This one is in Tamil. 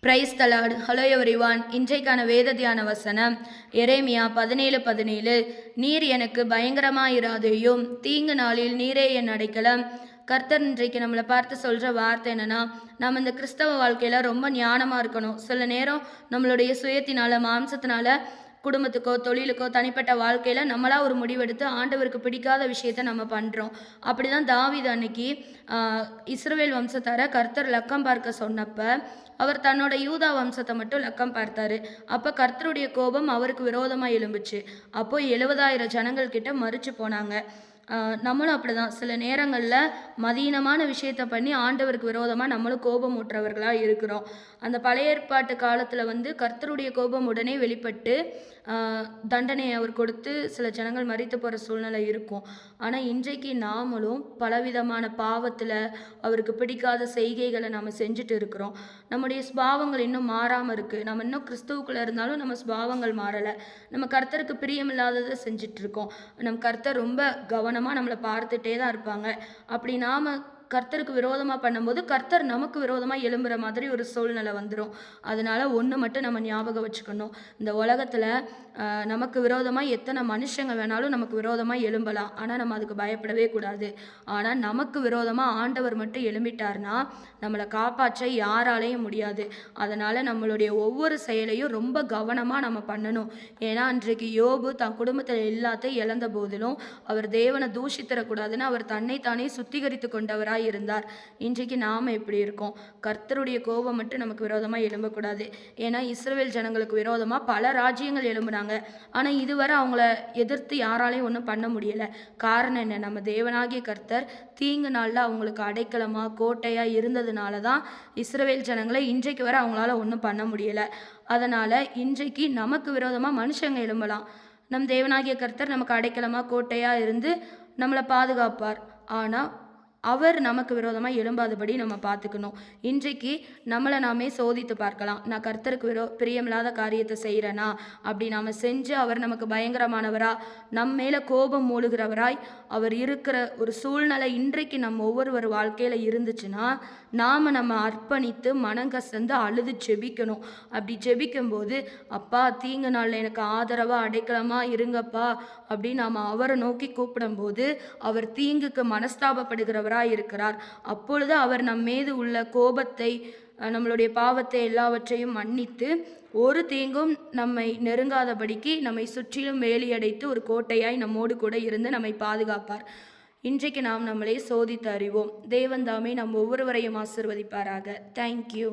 பிரைஸ் தலாட். Hello everyone. இன்றைக்கான வேத தியான வசனம் எரேமியா 17:17. நீர் எனக்கு பயங்கரமாயிராதேயும், தீங்கு நாளில் நீரே என் அடைக்கலம். கர்த்தர் இன்றைக்கு நம்மளை பார்த்து சொல்கிற வார்த்தை என்னென்னா, நம்ம இந்த கிறிஸ்தவ வாழ்க்கையில் ரொம்ப ஞானமாக இருக்கணும். சில நேரம் நம்மளுடைய சுயத்தினால மாம்சத்தினால குடும்பத்துக்கோ தொழிலுக்கோ தனிப்பட்ட வாழ்க்கையில் நம்மளா ஒரு முடிவெடுத்து ஆண்டவருக்கு பிடிக்காத விஷயத்த நம்ம பண்ணுறோம். அப்படி தான் தாவீது அன்னைக்கு இஸ்ரவேல் வம்சத்தார கர்த்தர் லக்கம் பார்க்க சொன்னப்ப அவர் தன்னோட யூதா வம்சத்தை மட்டும் லக்கம் பார்த்தாரு. அப்போ கர்த்தருடைய கோபம் அவருக்கு விரோதமாக எழும்புச்சு. அப்போ 70,000 ஜனங்கள் கிட்ட மறிச்சு போனாங்க. நம்மளும் அப்படிதான் சில நேரங்களில் மதீனமான விஷயத்த பண்ணி ஆண்டவருக்கு விரோதமாக நம்மளும் கோபம் ஊட்டுறவர்களாக இருக்கிறோம். அந்த பழைய ஏற்பாட்டு காலத்தில் கர்த்தருடைய கோபம் உடனே வெளிப்பட்டு தண்டனை அவர் கொடுத்து சில ஜனங்கள் மரித்து போகிற சூழ்நிலை இருக்கும். ஆனால் இன்றைக்கு நாமளும் பலவிதமான பாவத்தில் அவருக்கு பிடிக்காத செய்கைகளை நம்ம செஞ்சுட்டு இருக்கிறோம். நம்முடைய ஸ்பாவங்கள் இன்னும் மாறாமல் இருக்குது. நம்ம இன்னும் கிறிஸ்துவுக்குள்ளே இருந்தாலும் நம்ம ஸ்பாவங்கள் மாறலை. நம்ம கர்த்தருக்கு பிரியமில்லாததை செஞ்சிட்ருக்கோம். நம்ம கர்த்தர் ரொம்ப கவனமாக நம்மளை பார்த்துட்டே தான் இருப்பாங்க. அப்படி நாம் கர்த்தருக்கு விரோதமாக பண்ணும்போது கர்த்தர் நமக்கு விரோதமாக எழும்புற மாதிரி ஒரு சூழ்நிலை வந்துடும். அதனால் ஒன்று மட்டும் நம்ம ஞாபகம் வச்சுக்கணும். இந்த உலகத்தில் நமக்கு விரோதமாக எத்தனை மனுஷங்க வேணாலும் நமக்கு விரோதமாக எழும்பலாம். ஆனால் நம்ம அதுக்கு பயப்படவே கூடாது. ஆனால் நமக்கு விரோதமாக ஆண்டவர் மட்டும் எழும்பிட்டார்னா நம்மளை காப்பாற்ற யாராலையும் முடியாது. அதனால் நம்மளுடைய ஒவ்வொரு செயலையும் ரொம்ப கவனமாக நம்ம பண்ணணும். ஏன்னா அன்றைக்கு யோபு தன் குடும்பத்தில் எல்லாத்தையும் இழந்த போதிலும் அவர் தேவனை தூஷித்தரக்கூடாதுன்னு அவர் தன்னைத்தானே சுத்திகரித்து கொண்டவராக இருந்தார். இன்றைக்கு நாம் எப்படி இருக்கோம்? கர்த்தருடைய கோபம் மட்டும் நமக்கு விரோதமாக எழும்பக்கூடாது. ஏன்னா இஸ்ரவேல் ஜனங்களுக்கு விரோதமாக பல ராஜ்யங்கள் எழும்புனாங்க. ஆனால் இதுவரை அவங்கள எதிர்த்து யாராலையும் ஒன்றும் பண்ண முடியலை. காரணம் என்ன? நம்ம தேவனாகிய கர்த்தர் தீங்கு நாளில் அவங்களுக்கு அடைக்கலமாக கோட்டையாக இருந்ததுனால தான் இஸ்ரவேல் ஜனங்களை இன்றைக்கு வரை அவங்களால ஒன்றும் பண்ண முடியலை. அதனால் இன்றைக்கு நமக்கு விரோதமாக மனுஷங்க எழும்பலாம். நம் தேவனாகிய கர்த்தர் நமக்கு அடைக்கலமாக கோட்டையாக இருந்து நம்மளை பாதுகாப்பார். ஆனால் அவர் நமக்கு விரோதமாக எழும்பாதபடி நம்ம பார்த்துக்கணும். இன்றைக்கு நம்மளை நாமே சோதித்து பார்க்கலாம். நான் கர்த்தருக்கு பிரியமில்லாத காரியத்தை செய்கிறேனா? அப்படி நாம் செஞ்சு அவர் நமக்கு பயங்கரமானவரா, நம் மேலே கோபம் மூழ்கிறவராய் அவர் இருக்கிற ஒரு சூழ்நிலை இன்றைக்கு நம்ம ஒவ்வொரு வாழ்க்கையில் இருந்துச்சுன்னா நம்ம அர்ப்பணித்து மனங்கசந்து அழுது ஜெபிக்கணும். அப்படி ஜெபிக்கும்போது, அப்பா தீங்கு நாளில் எனக்கு ஆதரவாக அடைக்கலமாக இருங்கப்பா அப்படின்னு நாம் அவரை நோக்கி கூப்பிடும்போது அவர் தீங்குக்கு மனஸ்தாபப்படுகிறவராக இருக்கிறார். அப்பொழுது அவர் நம் மீது உள்ள கோபத்தை, நம்மளுடைய பாவத்தை எல்லாவற்றையும் மன்னித்து ஒரு தீங்கும் நம்மை நெருங்காதபடிக்கு நம்மை சுற்றிலும் வேலியடைத்து ஒரு கோட்டையாய் நம்மோடு கூட இருந்து நம்மை பாதுகாப்பார். இன்றைக்கு நாம் நம்மளை சோதித்து அறிவோம். தேவன் தாமே நம் ஒவ்வொருவரையும் ஆசீர்வதிப்பாராக. தேங்க்யூ.